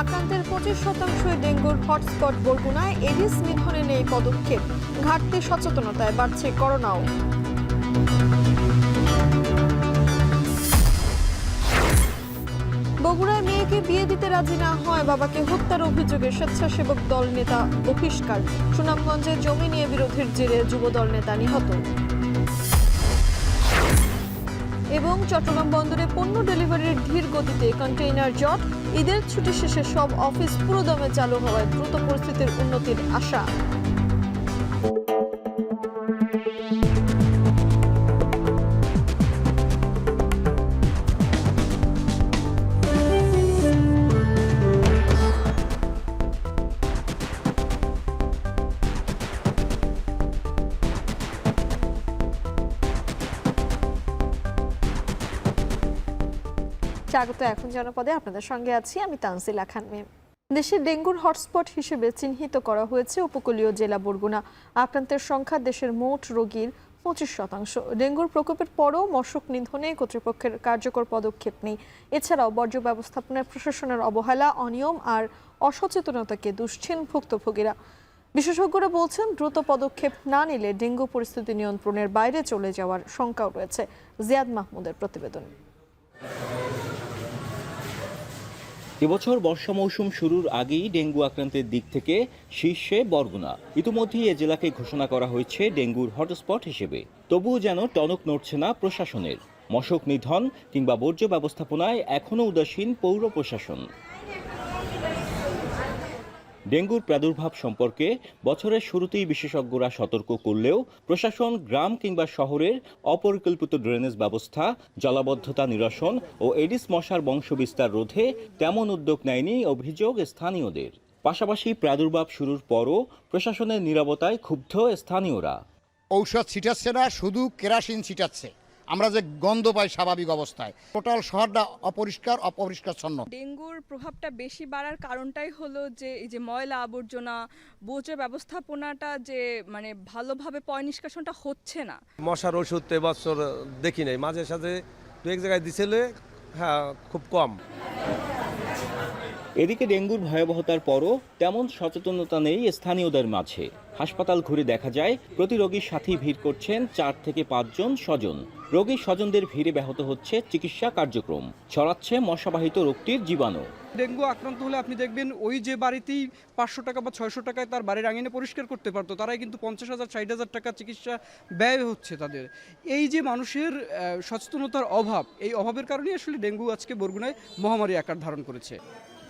আক্রান্তের 25% ডেঙ্গুর hotspot বরগুনায় Aedes নিধনে নেই পদক্ষেপ। ঘাটতি সচেতনতায় বাড়ছে করোনাও। বগুড়ায় মেয়েকে বিয়ে দিতে রাজি না হয় বাবাকে হত্যার অভিযোগে স্বেচ্ছাসেবক দল নেতা বহিষ্কার। সুনামগঞ্জে জমি নিয়ে বিরোধের জেরে যুবদল নেতা নিহত। এবং চট্টগ্রাম বন্দরে পণ্য ডেলিভারির ধীর গতিতে কন্টেইনার জট। ঈদের ছুটি শেষে সব অফিস পুরোদমে চালু হওয়ায় দ্রুত পরিস্থিতির উন্নতির আশা। স্বাগত। এখন জনপদে আপনাদের সঙ্গে আছি আমি তানজিলা খান মেম। দেশে ডেঙ্গুর হটস্পট হিসেবে চিহ্নিত করা হয়েছে উপকূলীয় জেলা বরগুনা। আক্রান্তের সংখ্যা দেশের মোট রোগীর 25%। ডেঙ্গুর প্রকোপের পরও মশক নিধনে কর্তৃপক্ষের কার্যকর পদক্ষেপ নেই। এছাড়াও বর্জ্য ব্যবস্থাপনায় প্রশাসনের অবহেলা, অনিয়ম আর অসচেতনতাকে দুষছেন ভুক্তভোগীরা। বিশেষজ্ঞরা বলছেন দ্রুত পদক্ষেপ না নিলে ডেঙ্গু পরিস্থিতি নিয়ন্ত্রণের বাইরে চলে যাওয়ার শঙ্কাও রয়েছে। জিয়াদ মাহমুদের প্রতিবেদন। এবছর বর্ষা মৌসুম শুরুর আগেই ডেঙ্গু আক্রান্তের দিক থেকে শীর্ষে বরগুনা। ইতিমধ্যেই এ জেলাকে ঘোষণা করা হয়েছে ডেঙ্গুর হটস্পট হিসেবে। তবুও যেন টনক নড়ছে না প্রশাসনের। মশক নিধন কিংবা বর্জ্য ব্যবস্থাপনায় এখনও উদাসীন পৌর প্রশাসন। ডেঙ্গুর প্রাদুর্ভাব সম্পর্কে বছরের শুরুতেই বিশেষজ্ঞরা সতর্ক করলেও প্রশাসন গ্রাম কিংবা শহরের অপরিকল্পিত ড্রেনেজ ব্যবস্থা, জলাবদ্ধতা নিরসন ও এডিস মশার বংশবিস্তার রোধে তেমন উদ্যোগ নেয়নি অভিযোগ স্থানীয়দের। পাশাপাশি প্রাদুর্ভাব শুরুর পরও প্রশাসনের নীরবতায় ক্ষুব্ধ স্থানীয়রা। ঔষধ ছিটাচ্ছে না, শুধু কেরাসিন ছিটাচ্ছে। আমরা যে গন্ধ পাই স্বাভাবিক অবস্থায়, টোটাল শহরটা অপরিষ্কারচ্ছন্ন। ডেঙ্গুর প্রভাবটা বেশি বাড়ার কারণটাই হলো যে এই যে ময়লা আবর্জনা, বর্জ্য ব্যবস্থাপনাটা যে ভালোভাবে পয় নিষ্কাশনটা হচ্ছে না। মশার ওষুধ এবছর দেখি নাই, মাঝে সাঝে দু এক জায়গায় দিছিলে, হ্যাঁ খুব কম। এদিকে ডেঙ্গুর ভয়াবহতার পরও তেমন সচেতনতা নেই স্থানীয়দের মাঝে। হাসপাতাল ঘুরে দেখা যায় প্রতি রোগীর সাথেই ভিড় করছেন 4 থেকে 5 জন স্বজন। রোগীর স্বজনদের ভিড়ে ব্যাহত হচ্ছে চিকিৎসা কার্যক্রম, ছড়াচ্ছে মশাবাহিত রোগটির জীবাণু। ডেঙ্গু আক্রান্ত হলে আপনি দেখবেন ওই যে বাড়িতেই 500 টাকা বা 600 টাকায় তার বাড়ির আঙিনে পরিষ্কার করতে পারতো, তারাই কিন্তু 50,000 60,000 টাকা চিকিৎসা ব্যয় হচ্ছে তাদের। এই যে মানুষের সচেতনতার অভাব, এই অভাবের কারণেই আসলে ডেঙ্গু আজকে বরগুনায় মহামারী আকার ধারণ করেছে।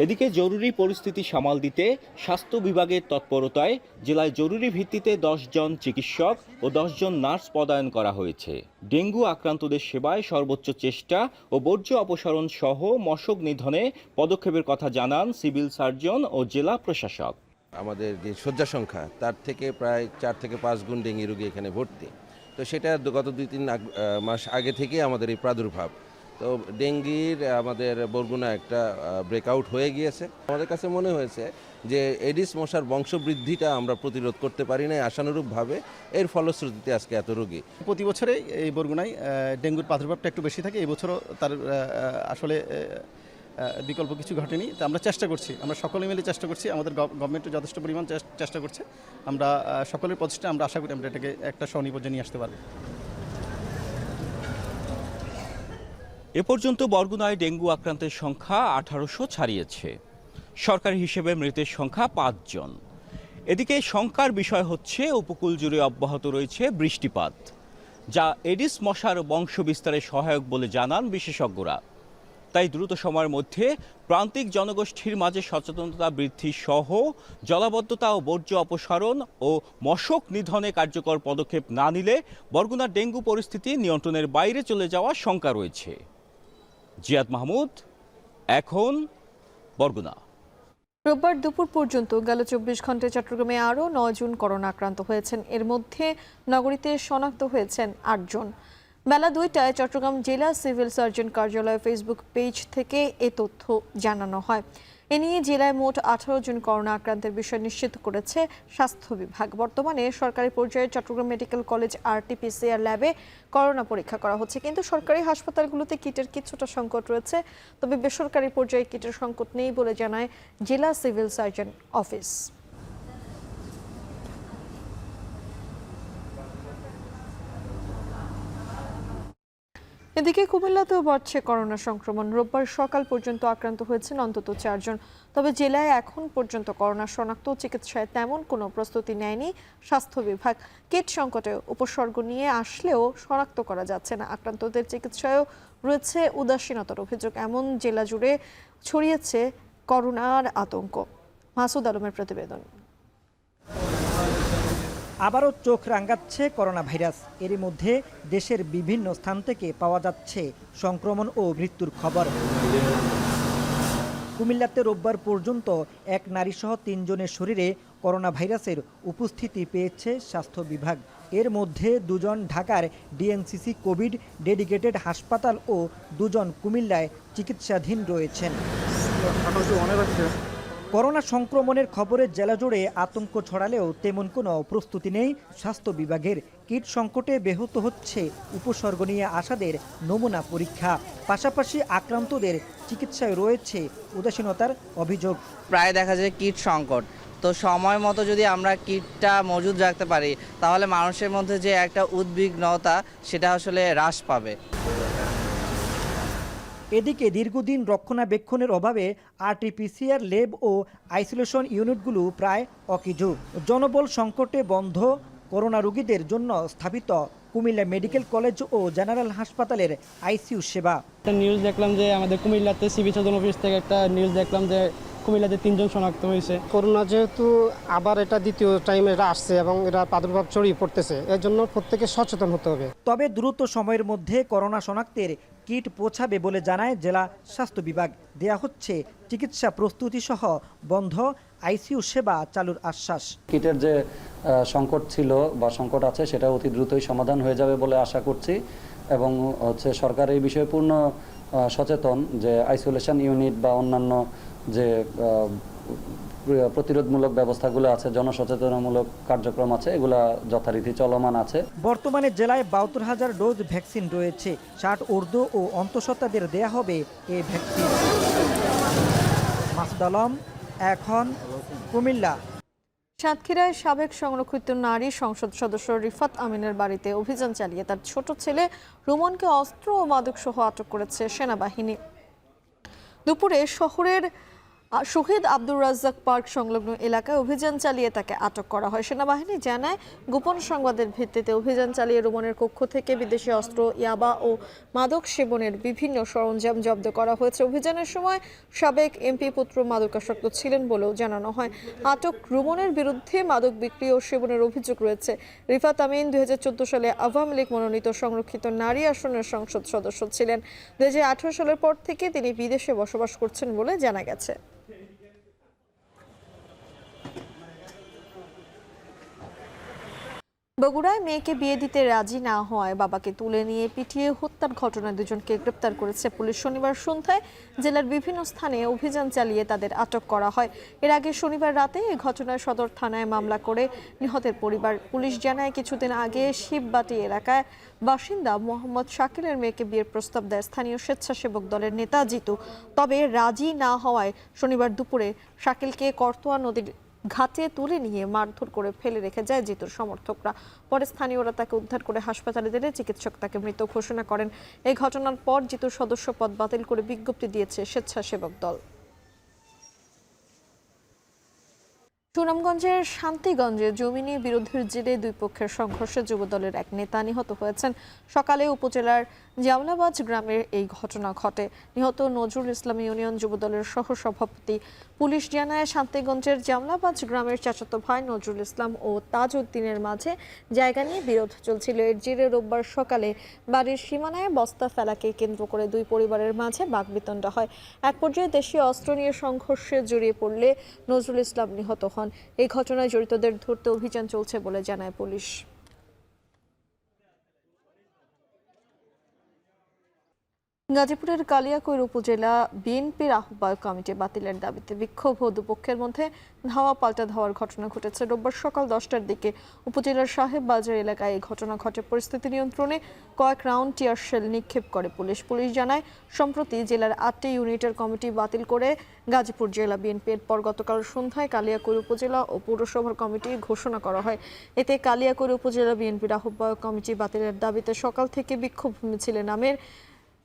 এদিকে জরুরি পরিস্থিতি সামাল দিতে স্বাস্থ্য বিভাগের তৎপরতায় জেলায় জরুরি ভিত্তিতে 10 জন চিকিৎসক ও 10 জন নার্স পদায়ন করা হয়েছে। ডেঙ্গু আক্রান্তদের সেবায় সর্বোচ্চ চেষ্টা ও বর্জ্য অপসারণ সহ মশক নিধনে পদক্ষেপের কথা জানান সিভিল সার্জন ও জেলা প্রশাসক। আমাদের যে শয্যা সংখ্যা তার থেকে প্রায় 4 থেকে 5 গুণ ডেঙ্গি রোগী এখানে ভর্তি। তো সেটা গত 2-3 মাস আগে থেকে আমাদের এই প্রাদুর্ভাব। তো ডেঙ্গির আমাদের বরগুনা একটা ব্রেকআউট হয়ে গিয়েছে। আমাদের কাছে মনে হয়েছে যে এডিস মশার বংশবৃদ্ধিটা আমরা প্রতিরোধ করতে পারি না আশানুরূপভাবে, এর ফলশ্রুতিতে আজকে এত রোগী। প্রতি বছরে এই বরগুনায় ডেঙ্গুর প্রাদুর্ভাবটা একটু বেশি থাকে। এই বছরও তার আসলে বিকল্প কিছু ঘটেনি। তা আমরা চেষ্টা করছি, আমরা সকলে মিলে চেষ্টা করছি, আমাদের গভর্নমেন্টও যথেষ্ট পরিমাণ চেষ্টা করছে। আমরা সকলের প্রচেষ্টা, আমরা আশা করি আমরা এটাকে একটা স্বনির্ভর নিয়ে আসতে পারবো। এ পর্যন্ত বরগুনায় ডেঙ্গু আক্রান্তের সংখ্যা 1800 ছাড়িয়েছে। সরকারি হিসেবে মৃতের সংখ্যা 5 জন। এদিকে শঙ্কার বিষয় হচ্ছে উপকূল জুড়ে অব্যাহত রয়েছে বৃষ্টিপাত, যা এডিস মশার বংশ বিস্তারে সহায়ক বলে জানান বিশেষজ্ঞরা। তাই দ্রুত সময়ের মধ্যে প্রান্তিক জনগোষ্ঠীর মাঝে সচেতনতা বৃদ্ধি সহ জলাবদ্ধতা ও বর্জ্য অপসারণ ও মশক নিধনে কার্যকর পদক্ষেপ না নিলে বরগুনার ডেঙ্গু পরিস্থিতি নিয়ন্ত্রণের বাইরে চলে যাওয়ার শঙ্কা রয়েছে। জিয়াদ মাহমুদ, এখন বরগুনা। রোববার দুপুর পর্যন্ত গেল 24 ঘন্টায় চট্টগ্রামে আরও 9 জন করোনা আক্রান্ত হয়েছেন। এর মধ্যে নগরীতে শনাক্ত হয়েছেন 8 জন। বেলা 2টায় চট্টগ্রাম জেলা সিভিল সার্জন কার্যালয় ফেসবুক পেজ থেকে এ তথ্য জানানো হয়। এ নিয়ে জেলায় মোট 18 জন করোনা আক্রান্তের বিষয় নিশ্চিত করেছে স্বাস্থ্য বিভাগ। বর্তমানে সরকারি পর্যায়ে চট্টগ্রাম মেডিকেল কলেজ RT-PCR ল্যাবে করোনা পরীক্ষা করা হচ্ছে, কিন্তু সরকারি হাসপাতালগুলোতে কিটের কিছুটা সংকট রয়েছে। তবে বেসরকারি পর্যায়ে কিটের সংকট নেই বলে জানায় জেলা সিভিল সার্জন অফিস। এদিকে কুমিল্লাতেও বাড়ছে করোনা সংক্রমণ। রোববার সকাল পর্যন্ত আক্রান্ত হয়েছেন অন্তত 4 জন। তবে জেলায় এখন পর্যন্ত করোনা শনাক্ত ও চিকিৎসায় তেমন কোনো প্রস্তুতি নেয়নি স্বাস্থ্য বিভাগ। কিট সংকটে উপসর্গ নিয়ে আসলেও শনাক্ত করা যাচ্ছে না। আক্রান্তদের চিকিৎসায়ও রয়েছে উদাসীনতার অভিযোগ। এমন জেলা জুড়ে ছড়িয়েছে করোনার আতঙ্ক। মাসুদ আলমের প্রতিবেদন। আবারও চোখ রাঙাচ্ছে করোনা ভাইরাস। এরই মধ্যে দেশের বিভিন্ন স্থান থেকে পাওয়া যাচ্ছে সংক্রমণ ও মৃত্যুর খবর। কুমিল্লাতে রোববার পর্যন্ত এক নারীসহ 3 জনের শরীরে করোনা ভাইরাসের উপস্থিতি পেয়েছে স্বাস্থ্য বিভাগ। এর মধ্যে 2 জন ঢাকার ডিএনসিসি কোভিড ডেডিকেটেড হাসপাতাল ও 2 জন কুমিল্লায় চিকিৎসাধীন রয়েছেন। করোনা সংক্রমণের খবরে জেলা জুড়ে আতঙ্ক ছড়ালেও তেমন কোনো প্রস্তুতি নেই স্বাস্থ্য বিভাগের। কিট সংকটে ব্যাহত হচ্ছে উপসর্গ নিয়ে আসাদের নমুনা পরীক্ষা। পাশাপাশি আক্রান্তদের চিকিৎসায় রয়েছে উদাসীনতার অভিযোগ। প্রায় দেখা যায় কিট সংকট, তো সময় মতো যদি আমরা কিটটা মজুদ রাখতে পারি তাহলে মানুষের মধ্যে যে একটা উদ্বিগ্নতা সেটা আসলে হ্রাস পাবে। এদিকে দীর্ঘদিন রক্ষণাবেক্ষণের অভাবে RT-PCR ল্যাব ও আইসোলেশন ইউনিটগুলো প্রায় অকেজো। জনবল সংকটে বন্ধ করোনা রোগীদের জন্য স্থাপিত কুমিল্লা মেডিকেল কলেজ ও জেনারেল হাসপাতালের ICU সেবা। একটা নিউজ দেখলাম যে আমাদের কুমিল্লাতে সিভিল সার্জন অফিস থেকে একটা নিউজ দেখলাম যে কুমিল্লাতে 3 জন শনাক্ত হয়েছে। করোনা যেহেতু আবার এটা দ্বিতীয় টাইমে এটা আসছে এবং এটা প্রাদুর্ভাব ছড়িয়ে পড়তেছে, এর জন্য প্রত্যেকে সচেতন হতে হবে। তবে দ্রুত সময়ের মধ্যে করোনা শনাক্তের কিট পৌঁছাবে বলে জানায় জেলা স্বাস্থ্য বিভাগ। দেয়া হচ্ছে চিকিৎসা প্রস্তুতি সহ বন্ধ ICU সেবা চালুর আশ্বাস। কিটের যে সংকট ছিল বা সংকট আছে সেটা অতি দ্রুতই সমাধান হয়ে যাবে বলে আশা করছি এবং সরকার এই বিষয়ে পূর্ণ সচেতন যে আইসোলেশন ইউনিট বা অন্যান্য যে প্রতিরোধমূলক ব্যবস্থাগুলো আছে, জনসচেতনমূলক কার্যক্রম আছে, এগুলা যথারীতি চলমান আছে। বর্তমানে জেলায় 72,000 ডোজ ভ্যাকসিন রয়েছে। 60 ঊর্ধ্ব ও অন্তঃসত্ত্বাদের দেয়া হবে এই ভ্যাকসিন। মাসুদ আলম, এখন কুমিল্লা। সাতক্ষীরায় সাবেক সংরক্ষিত নারী সংসদ সদস্য রিফাত আমিনের বাড়িতে অভিযান চালিয়ে তার ছোট ছেলে রুমনকে অস্ত্র ও মাদকসহ আটক করেছে সেনাবাহিনী। দুপুরে শহরের শহীদ আব্দুর রাজ্জাক পার্ক সংলগ্ন এলাকায় অভিযান চালিয়ে তাকে আটক করা হয়। সেনাবাহিনী জানায়, গোপন সংবাদের ভিত্তিতে অভিযান চালিয়ে রুমনের কক্ষ থেকে বিদেশি অস্ত্র, ইয়াবা ও মাদক সেবনের বিভিন্ন সরঞ্জাম জব্দ করা হয়েছে। অভিযানের সময় সাবেক MP পুত্র মাদকাসক্ত ছিলেন বলেও জানানো হয়। আটক রুমনের বিরুদ্ধে মাদক বিক্রি ও সেবনের অভিযোগ রয়েছে। রিফাত আমিন 2014 সালে আওয়ামী লীগ মনোনীত সংরক্ষিত নারী আসনের সংসদ সদস্য ছিলেন। 2018 সালের পর থেকে তিনি বিদেশে বসবাস করছেন বলে জানা গেছে। বগুড়ায় মেয়েকে বিয়ে দিতে রাজি না হওয়ায় বাবাকে তুলে নিয়ে পিটিয়ে হত্যার ঘটনায় 2 জনকে গ্রেপ্তার করেছে পুলিশ। শনিবার সন্ধ্যায় জেলার বিভিন্ন স্থানে অভিযান চালিয়ে তাদের আটক করা হয়। এর আগে শনিবার রাতে এই ঘটনায় সদর থানায় মামলা করে নিহতের পরিবার। পুলিশ জানায়, কিছুদিন আগে শিববাটি এলাকায় বাসিন্দা মোহাম্মদ শাকিলের মেয়েকে বিয়ের প্রস্তাব দেয় স্থানীয় স্বেচ্ছাসেবক দলের নেতা জিতু। তবে রাজি না হওয়ায় শনিবার দুপুরে শাকিলকে করতোয়া নদীর ঘাটে তুলে নিয়ে মারধর করে ফেলে রেখে যায় জিতুর সমর্থকরা। পরে স্থানীয়রা তাকে উদ্ধার করে হাসপাতালে দিলে চিকিৎসক তাকে মৃত ঘোষণা করেন। এই ঘটনার পর জিতুর সদস্য পদ বাতিল করে বিজ্ঞপ্তি দিয়েছে স্বেচ্ছাসেবক দল। সুনামগঞ্জের শান্তিগঞ্জে জমি নিয়ে বিরোধের জেরে 2 পক্ষের সংঘর্ষে যুবদলের এক নেতা নিহত হয়েছেন। সকালে উপজেলার জামলাবাজ গ্রামের এই ঘটনা ঘটে। নিহত নজরুল ইসলাম ইউনিয়ন যুবদলের সহসভাপতি। পুলিশ জানায়, শান্তিগঞ্জের জামলাবাজ গ্রামের চাচাতো ভাই নজরুল ইসলাম ও তাজ উদ্দিনের মাঝে জায়গা নিয়ে বিরোধ চলছিল। এর জেরে রোববার সকালে বাড়ির সীমানায় বস্তা ফেলাকে কেন্দ্র করে 2 পরিবারের মাঝে বাকবিতণ্ডা হয়। এক পর্যায়ে দেশীয় অস্ত্র নিয়ে সংঘর্ষে জড়িয়ে পড়লে নজরুল ইসলাম নিহত হন। এই ঘটনায় জড়িতদের ধরতে অভিযান চলছে বলে জানায় পুলিশ। গাজীপুরের কালিয়াকৈর উপজেলা বিএনপির আহ্বায়ক কমিটি বাতিলের দাবিতে বিক্ষোভ ও দুপক্ষের মধ্যে ধাওয়া পাল্টা ধাওয়ার ঘটনা ঘটেছে। রোববার সকাল 10টার দিকে উপজেলার সাহেব বাজার এলাকায় এই ঘটনা ঘটে। পরিস্থিতি নিয়ন্ত্রণে কয়েক রাউন্ড টিয়ার শেল নিক্ষেপ করে পুলিশ। পুলিশ জানায়, সম্প্রতি জেলার 8টি ইউনিটের কমিটি বাতিল করে গাজীপুর জেলা বিএনপি। এরপর গতকাল সন্ধ্যায় কালিয়াকৈর উপজেলা ও পৌরসভার কমিটি ঘোষণা করা হয়। এতে কালিয়াকৈর উপজেলা বিএনপির আহ্বায়ক কমিটি বাতিলের দাবিতে সকাল থেকে বিক্ষোভ মিছিলে নামের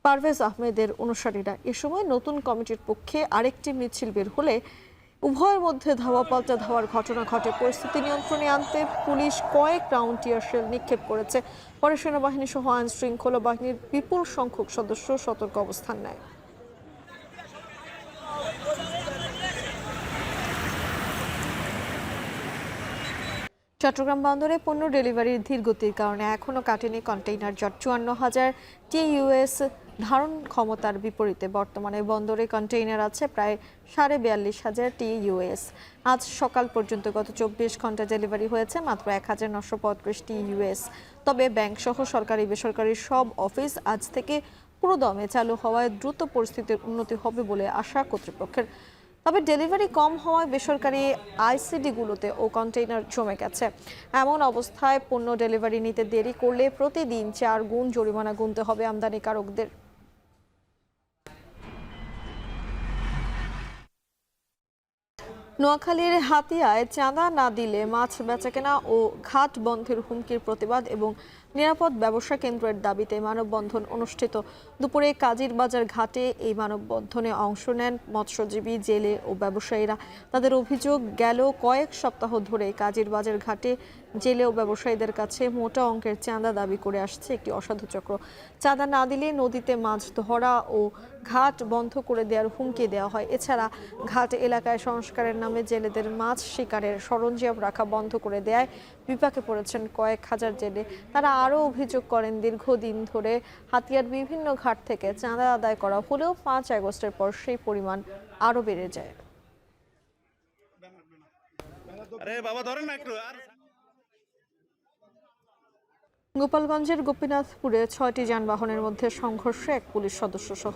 পারভেজ আহমেদের অনুসারীরা। এ সময় নতুন কমিটির পক্ষে আরেকটি মিছিল বের হলে উভয়ের মধ্যে ধাওয়া পাল্টা ধাওয়ার ঘটনা ঘটে। পরিস্থিতি নিয়ন্ত্রণে আনতে পুলিশ কয়েক রাউন্ড টিয়ার শেল নিক্ষেপ করেছে। পরে সেনাবাহিনী সহ আইন শৃঙ্খলা বাহিনীর বিপুল সংখ্যক সদস্য সতর্ক অবস্থান নেয়। চট্টগ্রাম বন্দরে পণ্য ডেলিভারির ধীর গতির কারণে এখনও কাটেনি কন্টেইনার জট। 54,000 TEUs ধারণ ক্ষমতার বিপরীতে বর্তমানে বন্দরে কন্টেইনার আছে প্রায় 42,500 TEUs। আজ সকাল পর্যন্ত গত 24 ঘন্টা ডেলিভারি হয়েছে মাত্র 1935 TEUs। তবে ব্যাংক সহ সরকারি বেসরকারি সব অফিস আজ থেকে পুরোদমে চালু হওয়ায় দ্রুত পরিস্থিতির উন্নতি হবে বলে আশা কর্তৃপক্ষের। তবে ডেলিভারি কম হওয়ায় বেসরকারি আইসিডিগুলোতে ও কন্টেইনার জমে গেছে। এমন অবস্থায় পণ্য ডেলিভারি নিতে দেরি করলে প্রতিদিন 4 গুণ জরিমানা গুনতে হবে আমদানিকারকদের। নোয়াখালীর হাতিয়ায় চাঁদা না দিলে মাছ বেচাকেনা ও ঘাট বন্ধের হুমকির প্রতিবাদ এবং নিরাপদ ব্যবসা কেন্দ্রের দাবিতে মানববন্ধন অনুষ্ঠিত। দুপুরে কাজীর বাজার ঘাটে এই মানববন্ধনে অংশ নেন মৎস্যজীবী, জেলে ও ব্যবসায়ীরা। তাদের অভিযোগ, গেল কয়েক সপ্তাহ ধরে কাজীর বাজার ঘাটে জেলে ও ব্যবসায়ীদের কাছে মোটা অঙ্কের চাঁদা দাবি করে আসছে একটি অসাধু চক্র। চাঁদা না দিলে নদীতে মাছ ধরা ও ঘাট বন্ধ করে দেওয়ার হুমকি দেওয়া হয়। এছাড়া ঘাট এলাকায় সংস্কারের নামে জেলেদের মাছ শিকারের সরঞ্জাম রাখা বন্ধ করে দেয়ায় বিপাকে পড়েছেন কয়েক হাজার জেলে। তারা আরও অভিযোগ করেন, দীর্ঘদিন ধরে হাতিয়ার বিভিন্ন ঘাট থেকে চাঁদা আদায় করা হলেও 5 আগস্টের পর সেই পরিমাণ আরও বেড়ে যায়। গোপালগঞ্জের গোপীনাথপুরে 6টি যানবাহনের মধ্যে সংঘর্ষে এক পুলিশ সদস্য সহ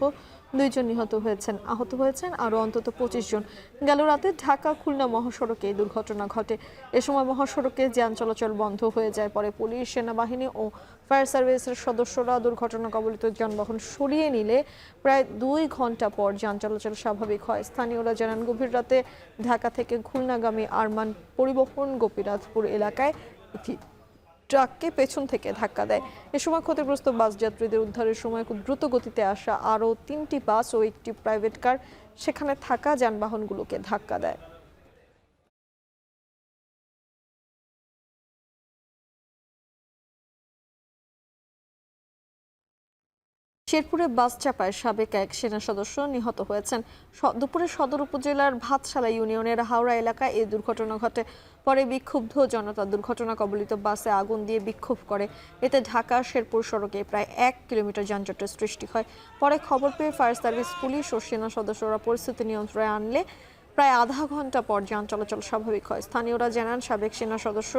2 জন নিহত হয়েছেন। আহত হয়েছেন আরও অন্তত 25 জন। গেল রাতে ঢাকা খুলনা মহাসড়কে এই দুর্ঘটনা ঘটে। এ সময় মহাসড়কে যান চলাচল বন্ধ হয়ে যায়। পরে পুলিশ, সেনাবাহিনী ও ফায়ার সার্ভিসের সদস্যরা দুর্ঘটনা কবলিত যানবাহন সরিয়ে নিলে প্রায় 2 ঘন্টা পর যান চলাচল স্বাভাবিক হয়। স্থানীয়রা জানান, গভীর রাতে ঢাকা থেকে খুলনাগামী আরমান পরিবহন গোপীনাথপুর এলাকায় একটি ট্রাককে পেছন থেকে ধাক্কা দেয়। এ সময় ক্ষতিগ্রস্ত বাস যাত্রীদের উদ্ধারের সময় দ্রুত গতিতে আসা আরও 3টি বাস ও একটি প্রাইভেট কার সেখানে থাকা যানবাহনগুলোকে ধাক্কা দেয়। শেরপুরে বাস চাপায় সাবেক এক সেনা সদস্য নিহত হয়েছেন। দুপুরে সদর উপজেলার ভাতশালা ইউনিয়নের হাওড়া এলাকায় এই দুর্ঘটনা ঘটে। পরে বিক্ষুব্ধ জনতা দুর্ঘটনা কবলিত বাসে আগুন দিয়ে বিক্ষোভ করে। এতে ঢাকা শেরপুর সড়কে প্রায় 1 কিলোমিটার যানজটের সৃষ্টি হয়। পরে খবর পেয়ে ফায়ার সার্ভিস, পুলিশ ও সেনা সদস্যরা পরিস্থিতি নিয়ন্ত্রণে আনলে প্রায় আধা ঘন্টা পর যান চলাচল স্বাভাবিক হয়। স্থানীয়রা জানান, সাবেক সেনা সদস্য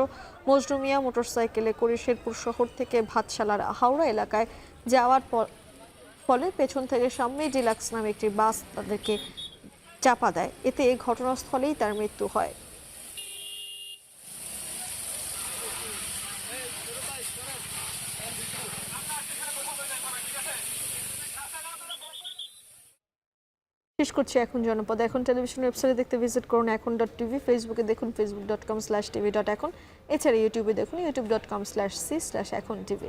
মজনু মিয়া মোটরসাইকেলে করে শেরপুর শহর থেকে ভাতশালার হাওড়া এলাকায় যাওয়ার ফলে পেছন থেকে সামনে ডিলাক্স নামে একটি বাস তাদেরকে চাপা দেয়। এতে ঘটনাস্থলেই তার মৃত্যু হয়। শেষ করছি এখন জনপদ। এখন টেলিভিশন ওয়েবসাইটে দেখতে ভিজিট করুন এখন.tv, ফেসবুকে দেখুন facebook.com/tv.এখন, এছাড়া ইউটিউবে দেখুন youtube.com/c/echontv।